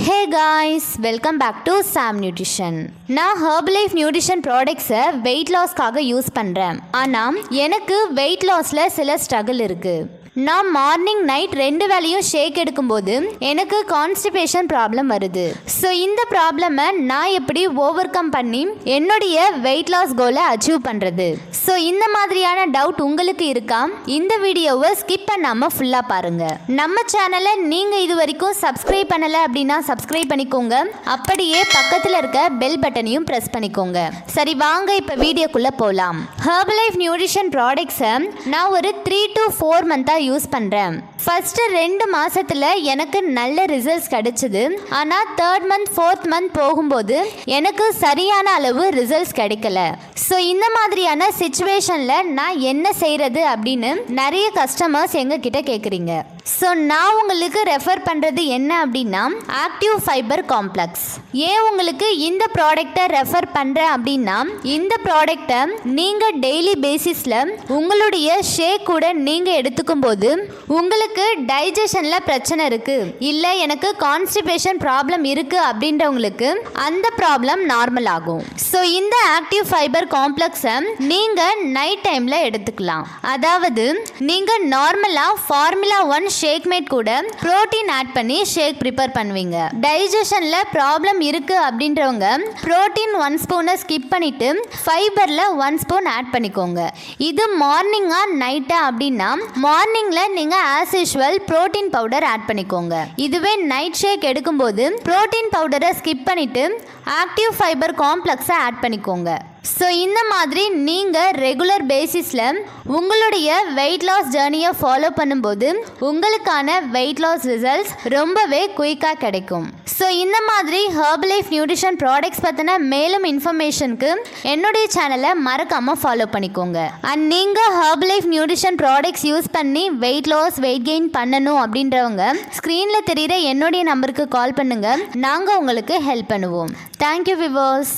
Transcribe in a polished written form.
Hey guys, welcome back to Sam Nutrition. நான் Herbalife Nutrition Products-ஐ wait லாஸ்க்காக use பண்ணுறேன். ஆனால் எனக்கு வெயிட் லாஸில் சில ஸ்ட்ரகிள் இருக்குது. நான் மார்னிங் நைட் 2 வேளையும் ஷேக் எடுக்கும்போது எனக்கு கான்ஸ்டிபேஷன் ப்ராப்ளம் வருது. ஸோ இந்த ப்ராப்ளமை நான் எப்படி ஓவர் கம் பண்ணி என்னுடைய வெயிட் லாஸ் கோலை அச்சீவ் பண்ணுறது? ஸோ இந்த மாதிரியான டவுட் உங்களுக்கு இருக்கா? இந்த வீடியோவை ஸ்கிப் பண்ணாமல் ஃபுல்லாக பாருங்கள். நம்ம சேனலை நீங்கள் இது வரைக்கும் சப்ஸ்கிரைப் பண்ணலை அப்படின்னா சப்ஸ்கிரைப் பண்ணிக்கோங்க. அப்படியே பக்கத்தில் இருக்க பெல் பட்டனையும் ப்ரெஸ் பண்ணிக்கோங்க. சரி வாங்க இப்போ வீடியோக்குள்ளே போகலாம். Herbalife Nutrition Products-ஐ நான் ஒரு 3 to 4 மந்த்தாக யூஸ் பண்ணுறேன். ஃபஸ்ட்டு 2 மாதத்தில் எனக்கு நல்ல ரிசல்ட்ஸ் கிடைச்சிது. ஆனால் 3rd month 4th month போகும்போது எனக்கு சரியான அளவு ரிசல்ட்ஸ் கிடைக்கல. ஸோ இந்த மாதிரியான சிச்சுவேஷனில் நான் என்ன செய்கிறது அப்படின்னு நிறைய கஸ்டமர்ஸ் எங்ககிட்ட கேட்குறீங்க. ஸோ நான் உங்களுக்கு ரெஃபர் பண்ணுறது என்ன அப்படின்னா ஆக்டிவ் ஃபைபர் காம்ப்ளெக்ஸ். ஏன் உங்களுக்கு இந்த ப்ராடக்டை ரெஃபர் பண்ணுறேன் அப்படின்னா இந்த ப்ராடக்டை நீங்கள் டெய்லி பேசிஸில் உங்களுடைய ஷேக் கூட நீங்கள் எடுத்துக்கும் போது உங்களுக்கு டைஜஷனில் பிரச்சனை இருக்குது, இல்லை எனக்கு கான்ஸ்டிபேஷன் ப்ராப்ளம் இருக்குது அப்படின்றவங்களுக்கு அந்த ப்ராப்ளம் நார்மல் ஆகும். ஸோ இந்த ஆக்டிவ் ஃபைபர் காம்ப்ளெக்ஸை நீங்கள் நைட் டைமில் எடுத்துக்கலாம். அதாவது நீங்கள் நார்மலாக ஃபார்முலா 1 ஷேக் மேட் கூட புரோட்டீன் ஆட் பண்ணி ஷேக் ப்ரிப்பேர் பண்ணுவீங்க. டைஜஷனில் ப்ராப்ளம் இருக்குது அப்படின்றவங்க புரோட்டீன் 1 ஸ்பூனை ஸ்கிப் பண்ணிவிட்டு ஃபைபரில் 1 ஸ்பூன் ஆட் பண்ணிக்கோங்க. இது மார்னிங்கா நைட்டா அப்படின்னா மார்னிங்கில் நீங்கள் as usual protein powder add பண்ணிக்கோங்க. இதுவே நைட் ஷேக் எடுக்கும்போது புரோட்டீன் பவுடரை ஸ்கிப் பண்ணிவிட்டு ஆக்டிவ் ஃபைபர் காம்ப்ளெக்ஸை ஆட் பண்ணிக்கோங்க. ஸோ இந்த மாதிரி நீங்கள் ரெகுலர் பேசிஸில் உங்களுடைய வெயிட் லாஸ் ஜேர்னியை ஃபாலோ பண்ணும்போது உங்களுக்கான வெயிட் லாஸ் ரிசல்ட்ஸ் ரொம்பவே குயிக்காக கிடைக்கும். ஸோ இந்த மாதிரி Herbalife Nutrition Products பற்றின மேலும் இன்ஃபர்மேஷனுக்கு என்னுடைய சேனலை மறக்காமல் ஃபாலோ பண்ணிக்கோங்க. அண்ட் நீங்கள் Herbalife Nutrition Products யூஸ் பண்ணி வெயிட் லாஸ் வெயிட் கெயின் பண்ணணும் அப்படின்றவங்க ஸ்க்ரீனில் தெரிகிற என்னுடைய நம்பருக்கு கால் பண்ணுங்கள். நாங்கள் உங்களுக்கு ஹெல்ப் பண்ணுவோம். Thank you viewers.